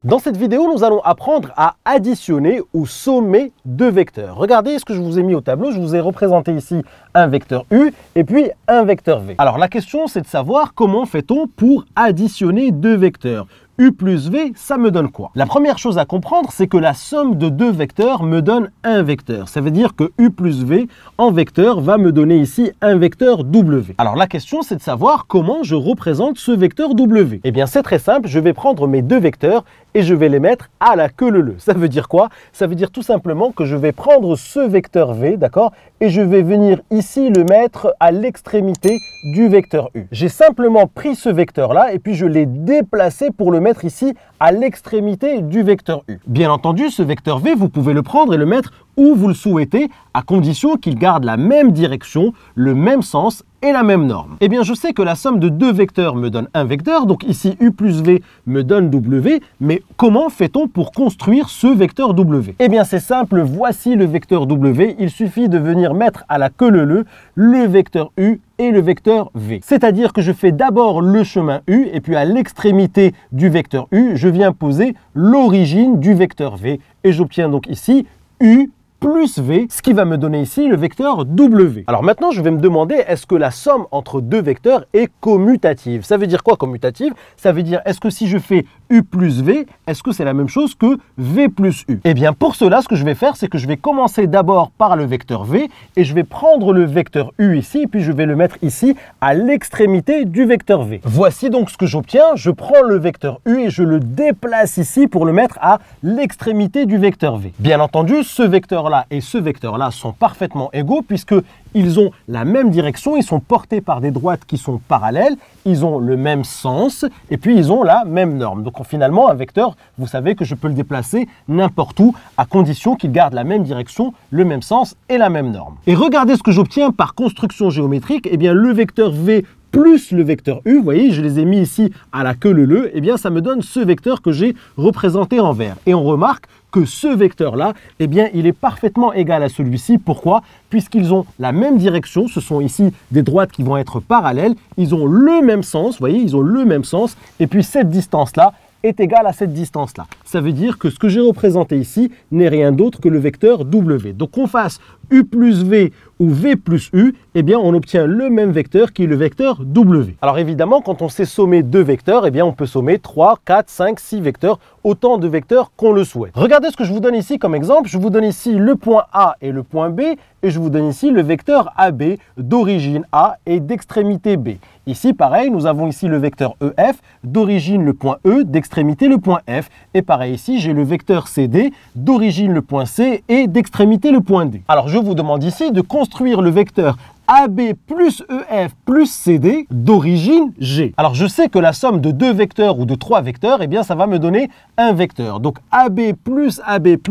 Dans cette vidéo, nous allons apprendre à additionner ou sommer deux vecteurs. Regardez ce que je vous ai mis au tableau. Je vous ai représenté ici un vecteur U et puis un vecteur V. Alors la question, c'est de savoir comment fait-on pour additionner deux vecteurs. U plus V, ça me donne quoi? La première chose à comprendre, c'est que la somme de deux vecteurs me donne un vecteur. Ça veut dire que U plus V en vecteur va me donner ici un vecteur W. Alors la question, c'est de savoir comment je représente ce vecteur W. Eh bien, c'est très simple. Je vais prendre mes deux vecteurs et je vais les mettre à la queue leu-leu. Ça veut dire quoi? Ça veut dire tout simplement que je vais prendre ce vecteur V, d'accord? Et je vais venir ici le mettre à l'extrémité du vecteur U. J'ai simplement pris ce vecteur-là et puis je l'ai déplacé pour le mettre ici à l'extrémité du vecteur U. Bien entendu, ce vecteur V, vous pouvez le prendre et le mettre où vous le souhaitez, à condition qu'il garde la même direction, le même sens et la même norme. Eh bien, je sais que la somme de deux vecteurs me donne un vecteur, donc ici U plus V me donne W, mais comment fait-on pour construire ce vecteur W? Eh bien, c'est simple, voici le vecteur W, il suffit de venir mettre à la queue leu-leu le vecteur U et le vecteur V. C'est-à-dire que je fais d'abord le chemin U et puis à l'extrémité du vecteur U, je viens poser l'origine du vecteur V et j'obtiens donc ici U plus V, ce qui va me donner ici le vecteur W. Alors maintenant, je vais me demander, est-ce que la somme entre deux vecteurs est commutative? Ça veut dire quoi commutative? Ça veut dire, est-ce que si je fais U plus V, est-ce que c'est la même chose que V plus U? Eh bien, pour cela, ce que je vais faire, c'est que je vais commencer d'abord par le vecteur V et je vais prendre le vecteur U ici, puis je vais le mettre ici à l'extrémité du vecteur V. Voici donc ce que j'obtiens. Je prends le vecteur U et je le déplace ici pour le mettre à l'extrémité du vecteur V. Bien entendu, ce vecteur-là et ce vecteur-là sont parfaitement égaux puisqu'ils ont la même direction, ils sont portés par des droites qui sont parallèles, ils ont le même sens et puis ils ont la même norme. Donc finalement, un vecteur, vous savez que je peux le déplacer n'importe où à condition qu'il garde la même direction, le même sens et la même norme. Et regardez ce que j'obtiens par construction géométrique. Eh bien, le vecteur V plus le vecteur U, vous voyez, je les ai mis ici à la queue leu-leu, eh bien ça me donne ce vecteur que j'ai représenté en vert. Et on remarque que ce vecteur-là, eh bien il est parfaitement égal à celui-ci. Pourquoi? Puisqu'ils ont la même direction, ce sont ici des droites qui vont être parallèles, ils ont le même sens, vous voyez, ils ont le même sens, et puis cette distance-là est égale à cette distance-là. Ça veut dire que ce que j'ai représenté ici n'est rien d'autre que le vecteur W. Donc qu'on fasse U plus V ou V plus U, eh bien on obtient le même vecteur qui est le vecteur W. Alors évidemment, quand on sait sommer deux vecteurs, eh bien on peut sommer 3, 4, 5, 6 vecteurs, autant de vecteurs qu'on le souhaite. Regardez ce que je vous donne ici comme exemple. Je vous donne ici le point A et le point B et je vous donne ici le vecteur AB d'origine A et d'extrémité B. Ici, pareil, nous avons ici le vecteur EF, d'origine le point E, d'extrémité le point F. Et pareil ici, j'ai le vecteur CD, d'origine le point C et d'extrémité le point D. Alors, je vous demande ici de construire le vecteur AB plus EF plus CD d'origine G. Alors, je sais que la somme de deux vecteurs ou de trois vecteurs, eh bien, ça va me donner un vecteur. Donc, AB plus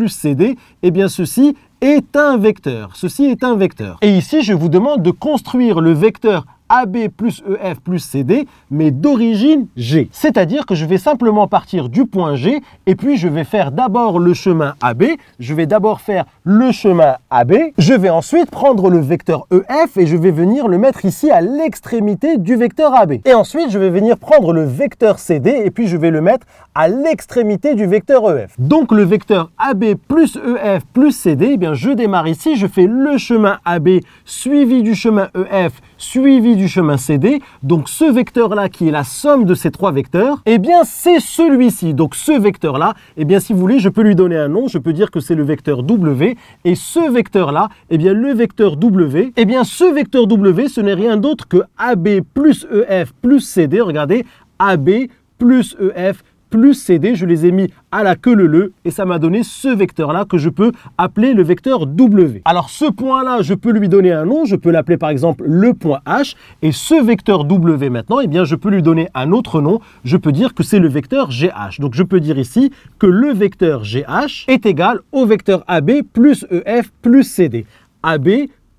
CD, eh bien, ceci est un vecteur. Ceci est un vecteur. Et ici, je vous demande de construire le vecteur AB plus EF plus CD, mais d'origine G. C'est-à-dire que je vais simplement partir du point G et puis je vais faire d'abord le chemin AB. Je vais d'abord faire le chemin AB. Je vais ensuite prendre le vecteur EF et je vais venir le mettre ici à l'extrémité du vecteur AB. Et ensuite, je vais venir prendre le vecteur CD et puis je vais le mettre à l'extrémité du vecteur EF. Donc le vecteur AB plus EF plus CD, eh bien je démarre ici, je fais le chemin AB suivi du chemin EF suivi du chemin CD. Donc ce vecteur-là qui est la somme de ces trois vecteurs, eh bien c'est celui-ci. Donc ce vecteur-là, eh bien si vous voulez, je peux lui donner un nom, je peux dire que c'est le vecteur W. Et ce vecteur-là, eh bien le vecteur W, eh bien ce vecteur W, ce n'est rien d'autre que AB plus EF plus CD. Regardez, AB plus EF plus CD, je les ai mis à la queue leu-leu et ça m'a donné ce vecteur-là que je peux appeler le vecteur W. Alors ce point-là, je peux lui donner un nom, je peux l'appeler par exemple le point H et ce vecteur W maintenant, eh bien je peux lui donner un autre nom, je peux dire que c'est le vecteur GH. Donc je peux dire ici que le vecteur GH est égal au vecteur AB plus EF plus CD. AB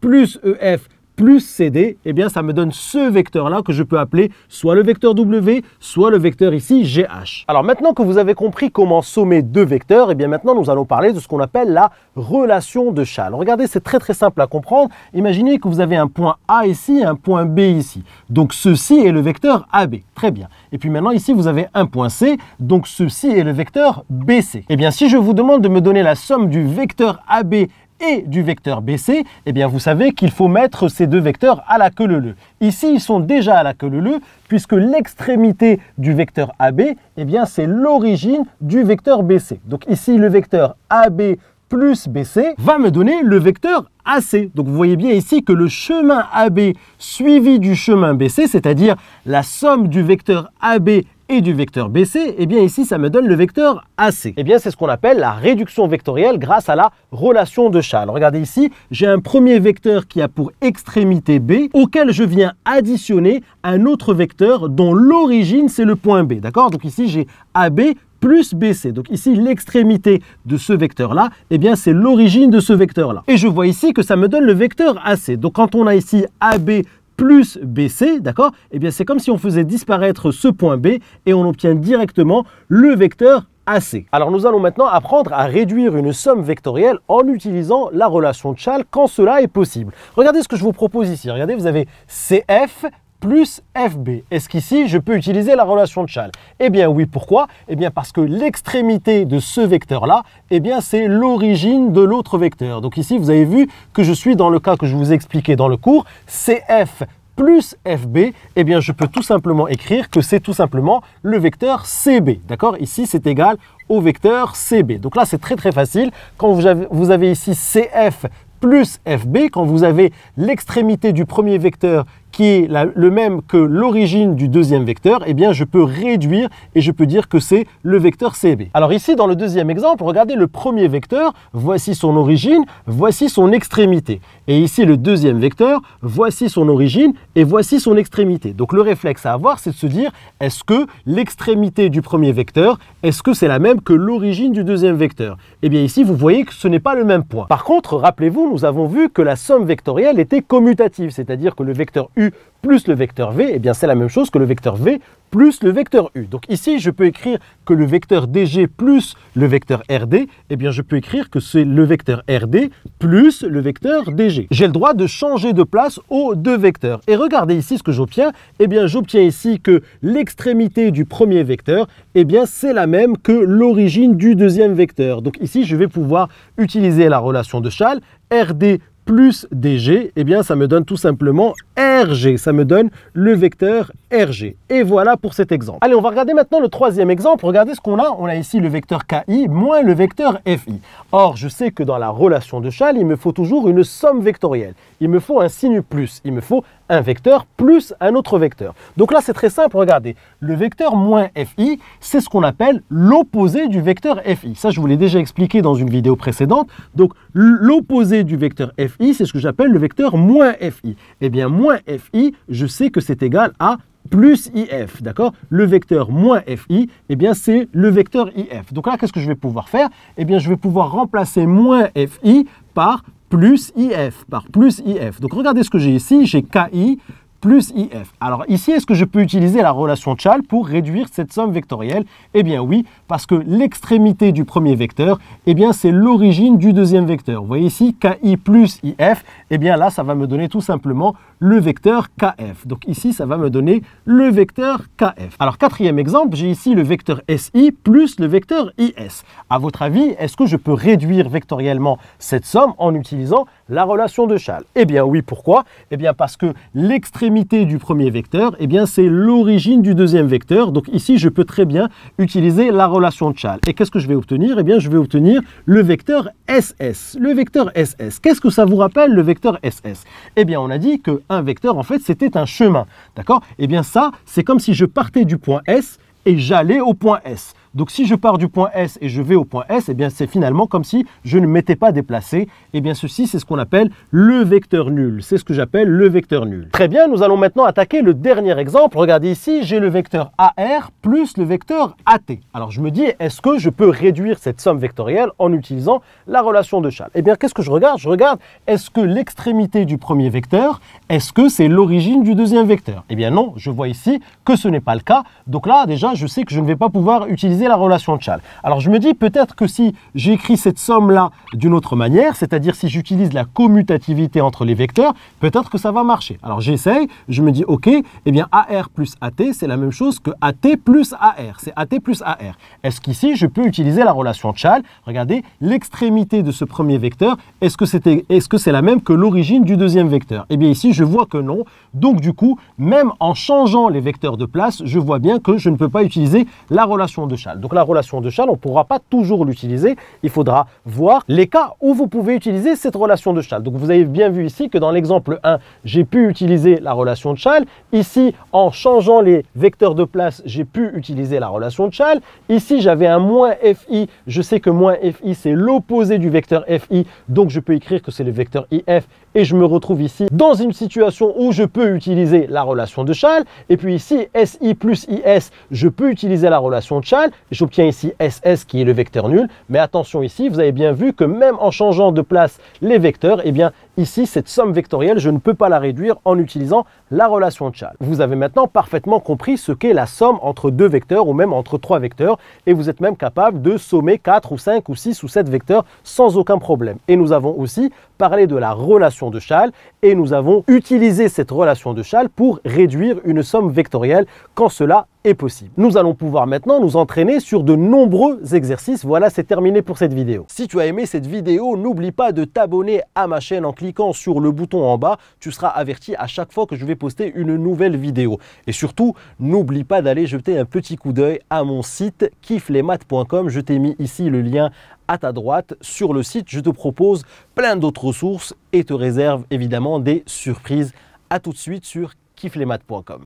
plus EF plus CD, eh bien ça me donne ce vecteur-là que je peux appeler soit le vecteur W, soit le vecteur ici GH. Alors maintenant que vous avez compris comment sommer deux vecteurs, eh bien maintenant nous allons parler de ce qu'on appelle la relation de Chasles. Regardez, c'est très simple à comprendre. Imaginez que vous avez un point A ici et un point B ici. Donc ceci est le vecteur AB. Très bien. Et puis maintenant ici vous avez un point C, donc ceci est le vecteur BC. Eh bien si je vous demande de me donner la somme du vecteur AB et du vecteur BC, eh bien vous savez qu'il faut mettre ces deux vecteurs à la queue leu-leu. Ici, ils sont déjà à la queue leu-leu puisque l'extrémité du vecteur AB, eh bien c'est l'origine du vecteur BC. Donc ici, le vecteur AB plus BC va me donner le vecteur AC. Donc vous voyez bien ici que le chemin AB suivi du chemin BC, c'est-à-dire la somme du vecteur AB et du vecteur BC, eh bien ici ça me donne le vecteur AC. Eh bien c'est ce qu'on appelle la réduction vectorielle grâce à la relation de Chasles. Regardez ici, j'ai un premier vecteur qui a pour extrémité B auquel je viens additionner un autre vecteur dont l'origine c'est le point B. D'accord? Donc ici j'ai AB plus BC. Donc ici, l'extrémité de ce vecteur-là, eh bien, c'est l'origine de ce vecteur-là. Et je vois ici que ça me donne le vecteur AC. Donc quand on a ici AB plus BC, d'accord, eh bien, c'est comme si on faisait disparaître ce point B et on obtient directement le vecteur AC. Alors nous allons maintenant apprendre à réduire une somme vectorielle en utilisant la relation de Chasles quand cela est possible. Regardez ce que je vous propose ici. Regardez, vous avez CF plus FB. Est-ce qu'ici, je peux utiliser la relation de Chasles? Eh bien oui, pourquoi? Eh bien parce que l'extrémité de ce vecteur-là, eh bien c'est l'origine de l'autre vecteur. Donc ici, vous avez vu que je suis dans le cas que je vous ai expliqué dans le cours, CF plus FB, eh bien je peux tout simplement écrire que c'est tout simplement le vecteur CB. D'accord? Ici, c'est égal au vecteur CB. Donc là, c'est très facile. Quand vous avez ici CF plus FB, quand vous avez l'extrémité du premier vecteur qui est le même que l'origine du deuxième vecteur, eh bien je peux réduire et je peux dire que c'est le vecteur CB. Alors ici, dans le deuxième exemple, regardez le premier vecteur, voici son origine, voici son extrémité. Et ici, le deuxième vecteur, voici son origine et voici son extrémité. Donc le réflexe à avoir, c'est de se dire, est-ce que l'extrémité du premier vecteur, est-ce que c'est la même que l'origine du deuxième vecteur? Eh bien ici, vous voyez que ce n'est pas le même point. Par contre, rappelez-vous, nous avons vu que la somme vectorielle était commutative, c'est-à-dire que le vecteur U plus le vecteur V, eh bien c'est la même chose que le vecteur V plus le vecteur U. Donc ici, je peux écrire que le vecteur DG plus le vecteur RD, eh bien je peux écrire que c'est le vecteur RD plus le vecteur DG. J'ai le droit de changer de place aux deux vecteurs. Et regardez ici ce que j'obtiens, eh bien j'obtiens ici que l'extrémité du premier vecteur, eh bien c'est la même que l'origine du deuxième vecteur. Donc ici, je vais pouvoir utiliser la relation de Chasles, RD plus DG, eh bien ça me donne tout simplement RG, ça me donne le vecteur RG. Et voilà pour cet exemple. Allez, on va regarder maintenant le troisième exemple. Regardez ce qu'on a. On a ici le vecteur KI moins le vecteur FI. Or, je sais que dans la relation de Chasles, il me faut toujours une somme vectorielle. Il me faut un signe plus. Il me faut un vecteur plus un autre vecteur. Donc là, c'est très simple. Regardez, le vecteur moins FI, c'est ce qu'on appelle l'opposé du vecteur FI. Ça, je vous l'ai déjà expliqué dans une vidéo précédente. Donc, l'opposé du vecteur FI, c'est ce que j'appelle le vecteur moins FI. Eh bien, moins FI, je sais que c'est égal à plus IF, d'accord? Le vecteur moins FI, eh bien, c'est le vecteur IF. Donc là, qu'est-ce que je vais pouvoir faire? Eh bien, je vais pouvoir remplacer moins FI par plus IF, Donc, regardez ce que j'ai ici. J'ai KI plus IF. Alors ici, est-ce que je peux utiliser la relation de Chasles pour réduire cette somme vectorielle? Eh bien oui, parce que l'extrémité du premier vecteur, eh bien c'est l'origine du deuxième vecteur. Vous voyez ici, KI plus IF, eh bien là, ça va me donner tout simplement le vecteur KF. Donc ici, ça va me donner le vecteur KF. Alors quatrième exemple, j'ai ici le vecteur SI plus le vecteur IS. À votre avis, est-ce que je peux réduire vectoriellement cette somme en utilisant la relation de Chasles? Eh bien oui, pourquoi? Eh bien parce que l'extrémité du premier vecteur, eh bien c'est l'origine du deuxième vecteur. Donc ici, je peux très bien utiliser la relation de Chasles. Et qu'est-ce que je vais obtenir? Eh bien, je vais obtenir le vecteur SS. Le vecteur SS. Qu'est-ce que ça vous rappelle, le vecteur SS? Eh bien, on a dit qu'un vecteur, en fait, c'était un chemin. D'accord? Eh bien, ça, c'est comme si je partais du point S et j'allais au point S. Donc si je pars du point S et je vais au point S, eh bien c'est finalement comme si je ne m'étais pas déplacé. Eh bien ceci, c'est ce qu'on appelle le vecteur nul. C'est ce que j'appelle le vecteur nul. Très bien, nous allons maintenant attaquer le dernier exemple. Regardez ici, j'ai le vecteur AR plus le vecteur AT. Alors je me dis, est-ce que je peux réduire cette somme vectorielle en utilisant la relation de Chasles? Eh bien, qu'est-ce que je regarde? Je regarde, est-ce que l'extrémité du premier vecteur, est-ce que c'est l'origine du deuxième vecteur? Eh bien non, je vois ici que ce n'est pas le cas. Donc là, déjà, je sais que je ne vais pas pouvoir utiliser la relation de Chasles. Alors je me dis peut-être que si j'écris cette somme-là d'une autre manière, c'est-à-dire si j'utilise la commutativité entre les vecteurs, peut-être que ça va marcher. Alors j'essaye, je me dis ok, eh bien AR plus AT, c'est la même chose que AT plus AR. C'est AT plus AR. Est-ce qu'ici, je peux utiliser la relation de Chasles? Regardez, l'extrémité de ce premier vecteur, est-ce que c'est la même que l'origine du deuxième vecteur? Eh bien ici, je vois que non. Donc du coup, même en changeant les vecteurs de place, je vois bien que je ne peux pas utiliser la relation de Chasles. Donc la relation de Chasles, on ne pourra pas toujours l'utiliser. Il faudra voir les cas où vous pouvez utiliser cette relation de Chasles. Donc vous avez bien vu ici que dans l'exemple 1, j'ai pu utiliser la relation de Chasles. Ici, en changeant les vecteurs de place, j'ai pu utiliser la relation de Chasles. Ici, j'avais un moins FI. Je sais que moins FI, c'est l'opposé du vecteur FI. Donc je peux écrire que c'est le vecteur IF. Et je me retrouve ici dans une situation où je peux utiliser la relation de Chasles. Et puis ici, SI plus IS, je peux utiliser la relation de Chasles. J'obtiens ici SS qui est le vecteur nul. Mais attention ici, vous avez bien vu que même en changeant de place les vecteurs, eh bien ici, cette somme vectorielle, je ne peux pas la réduire en utilisant la relation de Chasles. Vous avez maintenant parfaitement compris ce qu'est la somme entre deux vecteurs ou même entre trois vecteurs. Et vous êtes même capable de sommer 4 ou 5 ou 6 ou 7 vecteurs sans aucun problème. Et nous avons aussi parlé de la relation de Chasles et nous avons utilisé cette relation de Chasles pour réduire une somme vectorielle quand cela est possible. Nous allons pouvoir maintenant nous entraîner sur de nombreux exercices. Voilà, c'est terminé pour cette vidéo. Si tu as aimé cette vidéo, n'oublie pas de t'abonner à ma chaîne en cliquant sur le bouton en bas. Tu seras averti à chaque fois que je vais poster une nouvelle vidéo. Et surtout, n'oublie pas d'aller jeter un petit coup d'œil à mon site kifflesmaths.com. Je t'ai mis ici le lien à ta droite. Sur le site, je te propose plein d'autres ressources et te réserve évidemment des surprises. À tout de suite sur kifflesmaths.com.